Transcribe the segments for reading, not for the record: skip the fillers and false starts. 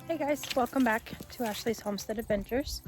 Hey guys, welcome back to Ashley's Homestead Adventures.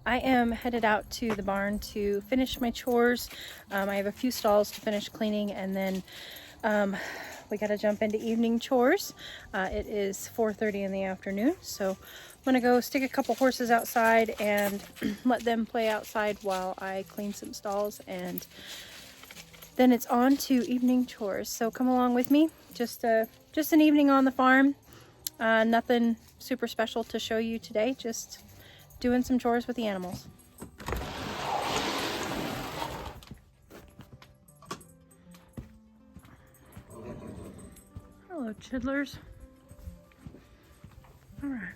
I am headed out to the barn to finish my chores. I have a few stalls to finish cleaning, and then we got to jump into evening chores. It is 4:30 in the afternoon, so I'm gonna go stick a couple horses outside and let them play outside while I clean some stalls, and then it's on to evening chores. So come along with me. Just an evening on the farm. Nothing super special to show you today, just doing some chores with the animals. Hello, chidlers. All right.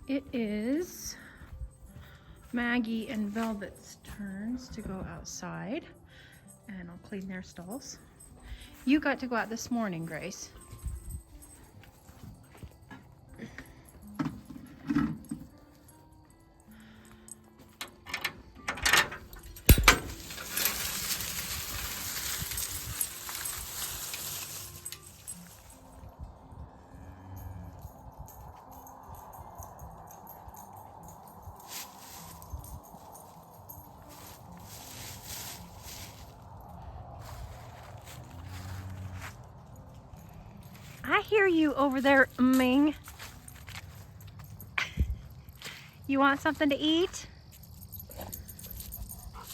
It is Maggie and Velvet's turns to go outside, and I'll clean their stalls. You got to go out this morning, Grace. I hear you over there, Ming. You want something to eat?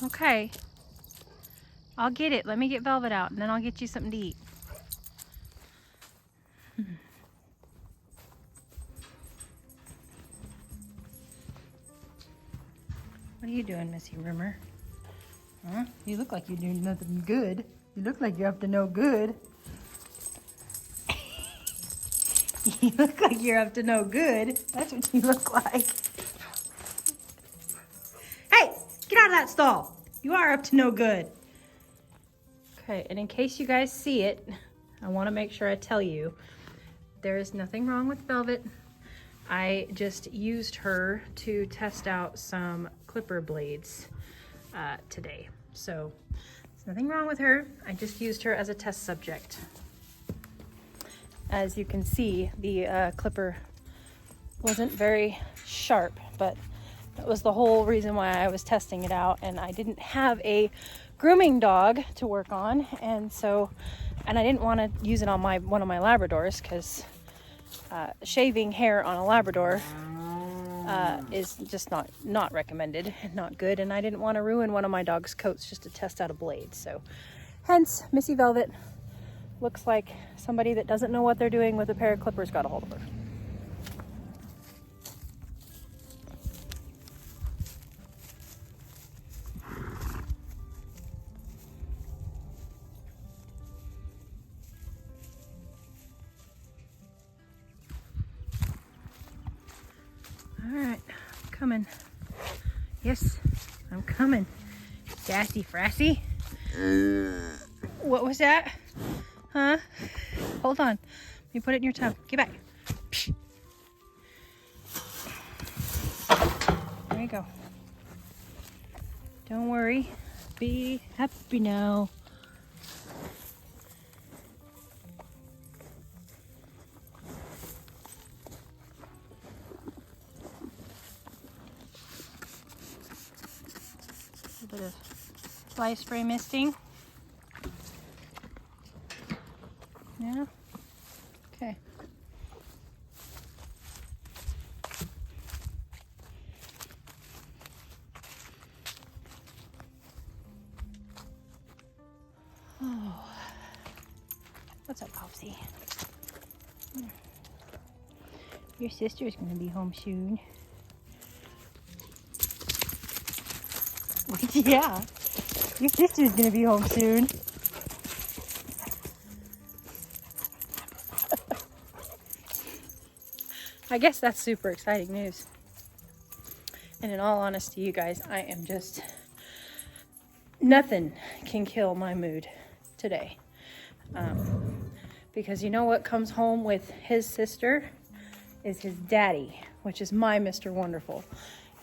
Okay. I'll get it. Let me get Velvet out, and then I'll get you something to eat. What are you doing, Missy Rimmer? Huh? You look like you're doing nothing good. You look like you're up to no good. You look like you're up to no good. That's what you look like. Hey, get out of that stall. You are up to no good. Okay, and in case you guys see it, I want to make sure I tell you, there is nothing wrong with Velvet. I just used her to test out some clipper blades today. So there's nothing wrong with her. I just used her as a test subject. As you can see, the clipper wasn't very sharp, but that was the whole reason why I was testing it out. And I didn't have a grooming dog to work on, and I didn't want to use it on one of my Labradors, because shaving hair on a Labrador is just not recommended, not good, and I didn't want to ruin one of my dog's coats just to test out a blade. So hence Missy Velvet looks like somebody that doesn't know what they're doing with a pair of clippers got a hold of her. All right, I'm coming. Yes, I'm coming. Sassy Frassy. What was that? Huh? Hold on. Let me put it in your tongue. Get back. Psh. There you go. Don't worry. Be happy now. A bit of fly spray misting. Yeah. Okay. Oh. What's up, Popsy? Your sister's gonna be home soon. Yeah. Your sister's gonna be home soon. I guess that's super exciting news. And in all honesty, you guys, I am just, nothing can kill my mood today. Because you know what comes home with his sister is his daddy, which is my Mr. Wonderful.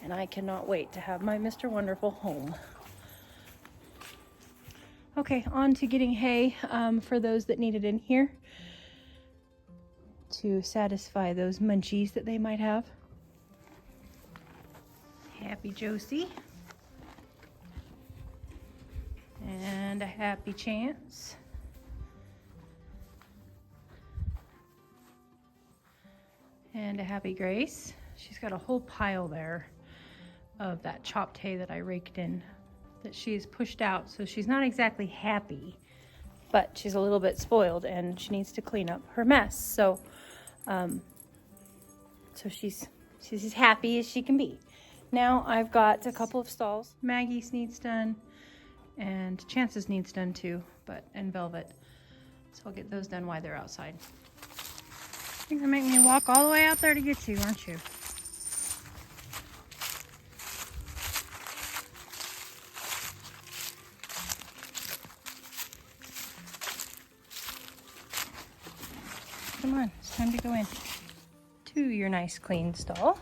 And I cannot wait to have my Mr. Wonderful home. Okay, on to getting hay for those that need it in here. to satisfy those munchies that they might have. Happy Josie. And a Happy Chance. And a Happy Grace. She's got a whole pile there of that chopped hay that I raked in that she's pushed out, so she's not exactly happy, but she's a little bit spoiled and she needs to clean up her mess. So she's as happy as she can be. Now I've got a couple of stalls. Maggie's needs done and Chance's needs done too, and Velvet. So I'll get those done while they're outside. You're gonna make me walk all the way out there to get you, aren't you? Come on, it's time to go in to your nice clean stall.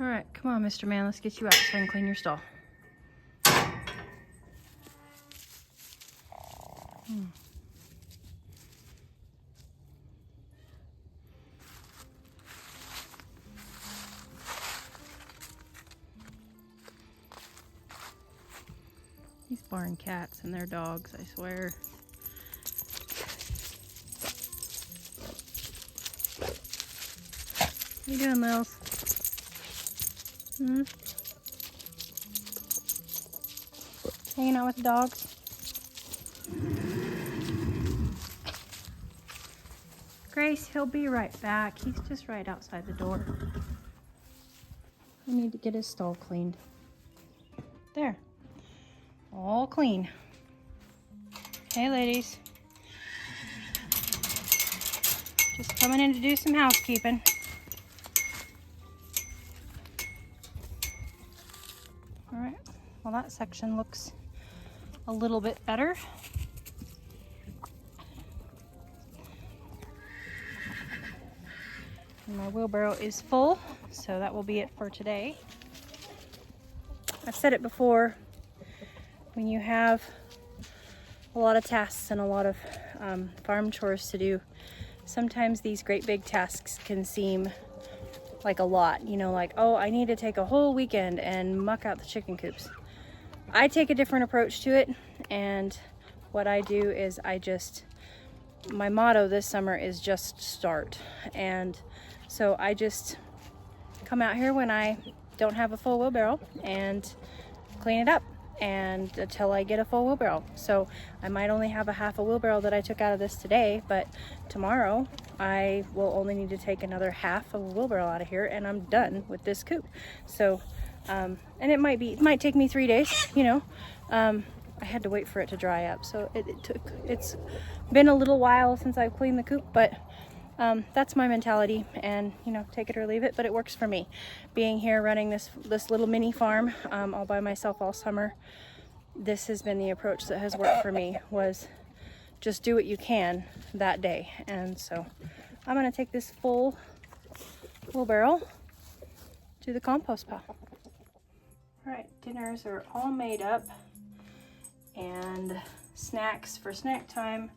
All right, come on, Mr. Man, let's get you out so I can clean your stall. These barn cats and their dogs, I swear. What are you doing, Lils? Hanging out with the dogs? Grace, he'll be right back. He's just right outside the door. I need to get his stall cleaned. There. All clean. Hey, ladies. Just coming in to do some housekeeping. All right. Well, that section looks a little bit better. And my wheelbarrow is full, so that will be it for today. I've said it before. When you have a lot of tasks and a lot of farm chores to do, sometimes these great big tasks can seem like a lot. You know, like, oh, I need to take a whole weekend and muck out the chicken coops. I take a different approach to it, and what I do is my motto this summer is just start. And so I just come out here when I don't have a full wheelbarrow and clean it up. And until I get a full wheelbarrow. So I might only have a half a wheelbarrow that I took out of this today, but tomorrow I will only need to take another half of a wheelbarrow out of here and I'm done with this coop. So, and it might take me 3 days, you know. I had to wait for it to dry up. So it's been a little while since I've cleaned the coop, but that's my mentality, and you know, take it or leave it, but it works for me. Being here running this little mini farm all by myself all summer, this has been the approach that has worked for me, was just do what you can that day. And so I'm going to take this full wheelbarrow to the compost pile. All right, dinners are all made up, and snacks for snack time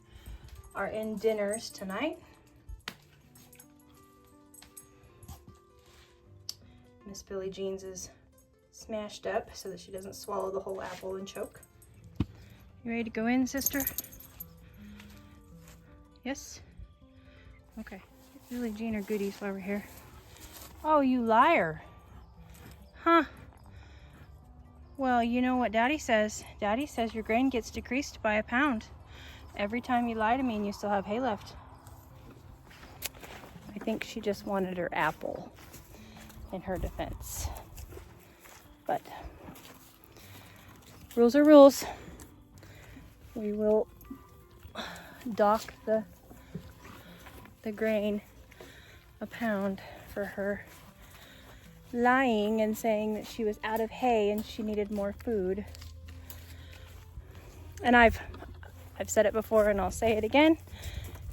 are in dinners tonight. Miss Billie Jean's is smashed up so that she doesn't swallow the whole apple and choke. You ready to go in, sister? Yes? Okay. Billie Jean or goodies while we're here. Oh, you liar. Huh. Well, you know what Daddy says. Daddy says your grain gets decreased by 1 pound every time you lie to me and you still have hay left. I think she just wanted her apple, in her defense. But rules are rules. We will dock the grain 1 pound for her lying and saying that she was out of hay and she needed more food. And I've said it before and I'll say it again,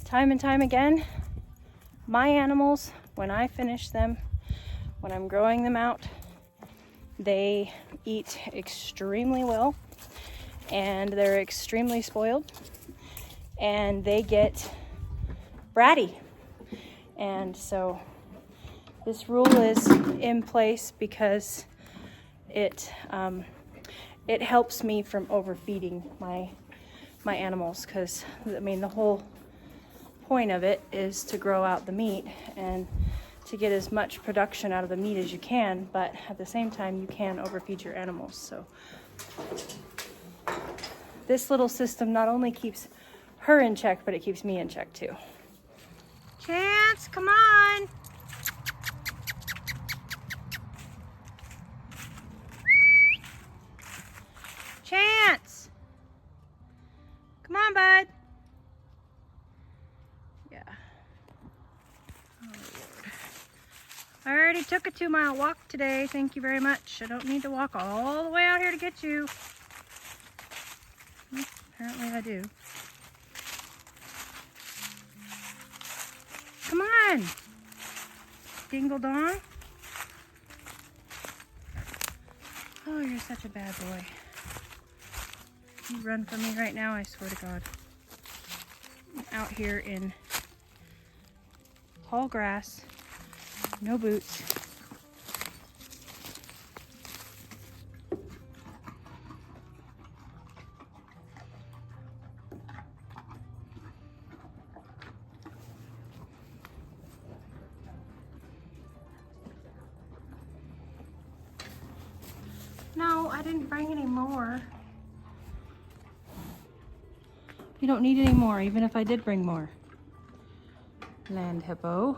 time and time again. My animals, when I finish them, when I'm growing them out, they eat extremely well, and they're extremely spoiled, and they get bratty. And so this rule is in place because it helps me from overfeeding my animals, because I mean the whole point of it is to grow out the meat and to get as much production out of the meat as you can, but at the same time you can overfeed your animals. So this little system not only keeps her in check, but it keeps me in check too. Chance, come on. Chance. Come on, bud. Yeah. Oh, Lord. I already took a 2-mile walk today. Thank you very much. I don't need to walk all the way out here to get you. Well, apparently I do. Come on. Dingle dong. Oh, you're such a bad boy. You run from me right now, I swear to God. I'm out here in tall grass, no boots. No, I didn't bring any more. You don't need any more, even if I did bring more. Land hippo.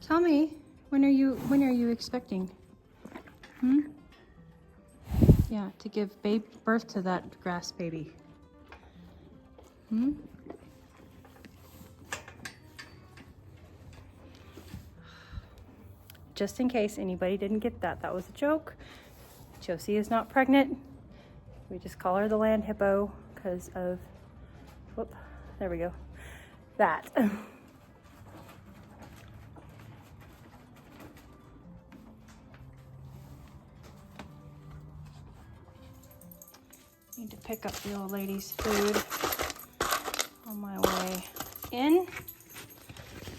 Tell me, when are you expecting? Yeah, to give birth to that grass baby. Just in case anybody didn't get that, that was a joke. Josie is not pregnant. We just call her the land hippo because of, whoop, there we go, that. Need to pick up the old lady's food on my way in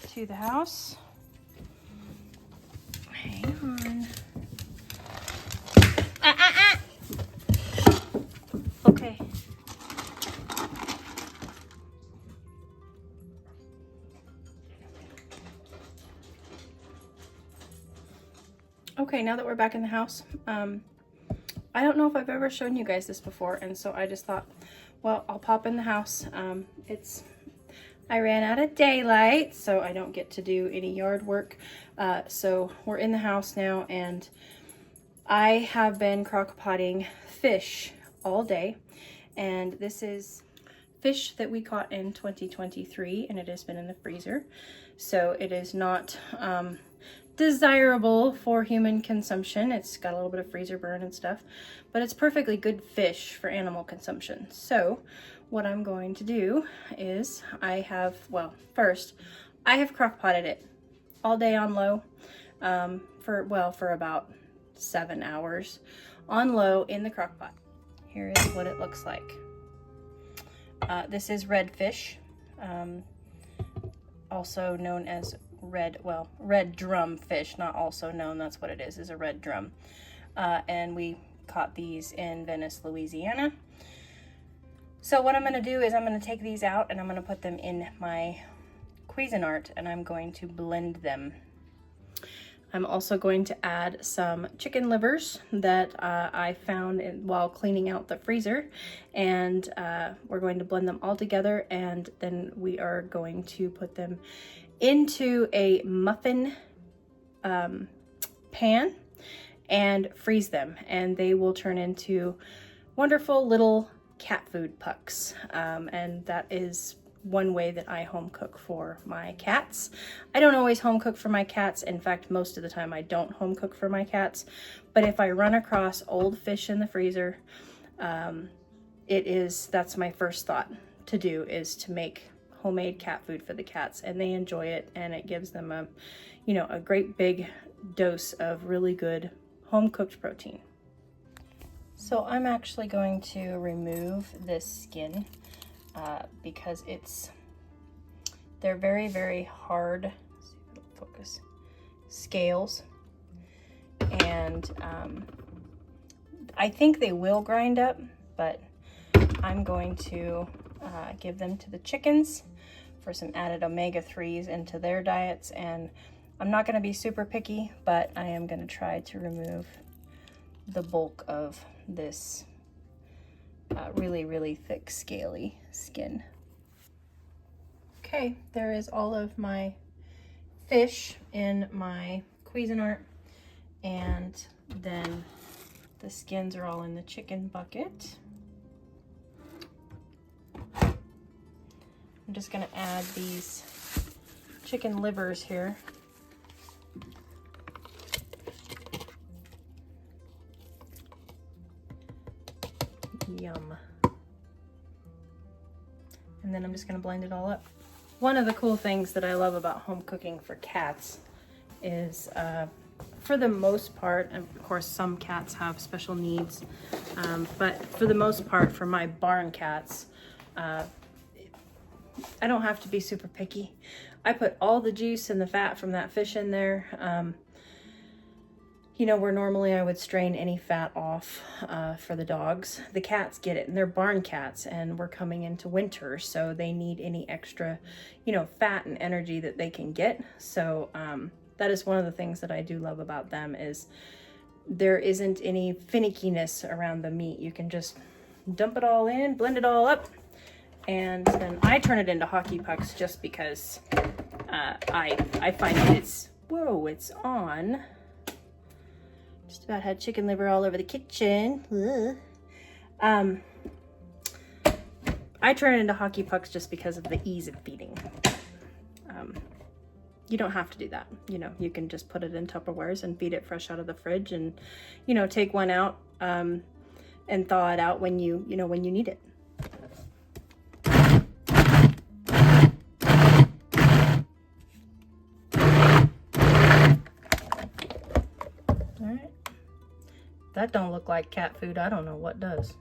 to the house. Hang on. Okay. Okay, now that we're back in the house, I don't know if I've ever shown you guys this before, and so I just thought, well, I'll pop in the house. I ran out of daylight, so I don't get to do any yard work. So we're in the house now, and I have been crock-potting fish all day, and this is fish that we caught in 2023, and it has been in the freezer, so it is not desirable for human consumption. It's got a little bit of freezer burn and stuff, but it's perfectly good fish for animal consumption. So what I'm going to do is first I have crock-potted it all day on low for about 7 hours on low in the crock pot. Here is what it looks like. This is redfish, also known as red drum fish, not also known, that's what it is a red drum. And we caught these in Venice, Louisiana. So what I'm going to do is I'm going to take these out and I'm going to put them in my Cuisinart and I'm going to blend them. I'm also going to add some chicken livers that I found while cleaning out the freezer, and we're going to blend them all together, and then we are going to put them into a muffin pan and freeze them, and they will turn into wonderful little cat food pucks, and that is one way that I home cook for my cats. I don't always home cook for my cats. In fact, most of the time I don't home cook for my cats. But if I run across old fish in the freezer, that's my first thought to do, is to make homemade cat food for the cats, and they enjoy it, and it gives them a, you know, a great big dose of really good home-cooked protein. So I'm actually going to remove this skin because they're very, very hard, let's see if it'll focus, scales, and I think they will grind up, but I'm going to give them to the chickens for some added omega-3s into their diets. And I'm not going to be super picky, but I am going to try to remove the bulk of this really, really thick, scaly skin. Okay, there is all of my fish in my Cuisinart, and then the skins are all in the chicken bucket. I'm just going to add these chicken livers here. Yum. And then I'm just going to blend it all up. One of the cool things that I love about home cooking for cats is, for the most part, and of course some cats have special needs, but for the most part, for my barn cats, I don't have to be super picky. I put all the juice and the fat from that fish in there. You know, where normally I would strain any fat off for the dogs, the cats get it, and they're barn cats, and we're coming into winter, so they need any extra, you know, fat and energy that they can get. So that is one of the things that I do love about them, is there isn't any finickiness around the meat. You can just dump it all in, blend it all up, and then I turn it into hockey pucks just because I find that it's, whoa, it's on. Just about had chicken liver all over the kitchen. Ugh. I turn it into hockey pucks just because of the ease of feeding. You don't have to do that. You know, you can just put it in Tupperwares and feed it fresh out of the fridge, and, you know, take one out and thaw it out when you need it. That don't look like cat food. I don't know what does.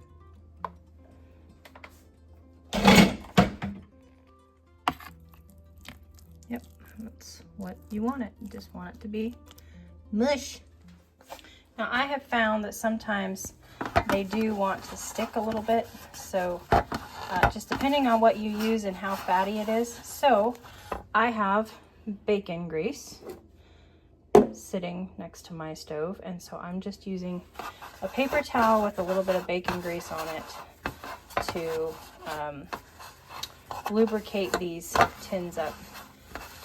Yep, that's what you want it. You just want it to be mush. Now I have found that sometimes they do want to stick a little bit. So just depending on what you use and how fatty it is. So I have bacon grease sitting next to my stove, and so I'm just using a paper towel with a little bit of bacon grease on it to lubricate these tins up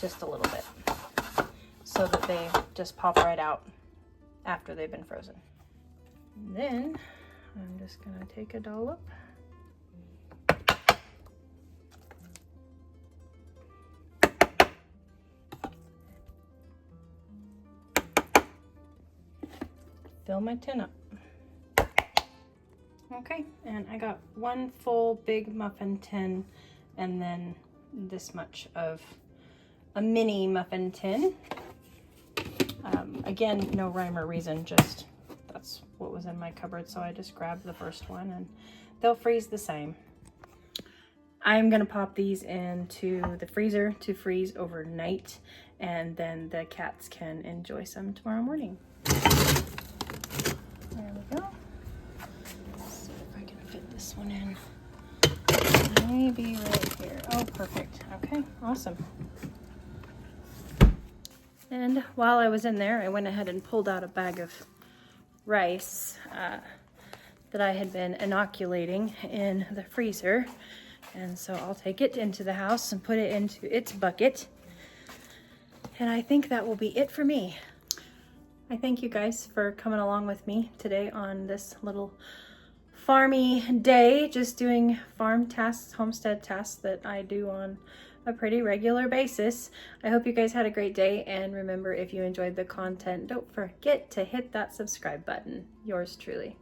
just a little bit so that they just pop right out after they've been frozen. And then I'm just gonna take a dollop . Fill my tin up. Okay, and I got one full big muffin tin, and then this much of a mini muffin tin. Again, no rhyme or reason, just that's what was in my cupboard, so I just grabbed the first one, and they'll freeze the same. I'm gonna pop these into the freezer to freeze overnight, and then the cats can enjoy some tomorrow morning. There we go. Let's see if I can fit this one in. Maybe right here. Oh, perfect. Okay, awesome. And while I was in there, I went ahead and pulled out a bag of rice that I had been inoculating in the freezer. And so I'll take it into the house and put it into its bucket. And I think that will be it for me. I thank you guys for coming along with me today on this little farmy day, just doing farm tasks, homestead tasks that I do on a pretty regular basis. I hope you guys had a great day, and remember, if you enjoyed the content, don't forget to hit that subscribe button. Yours truly.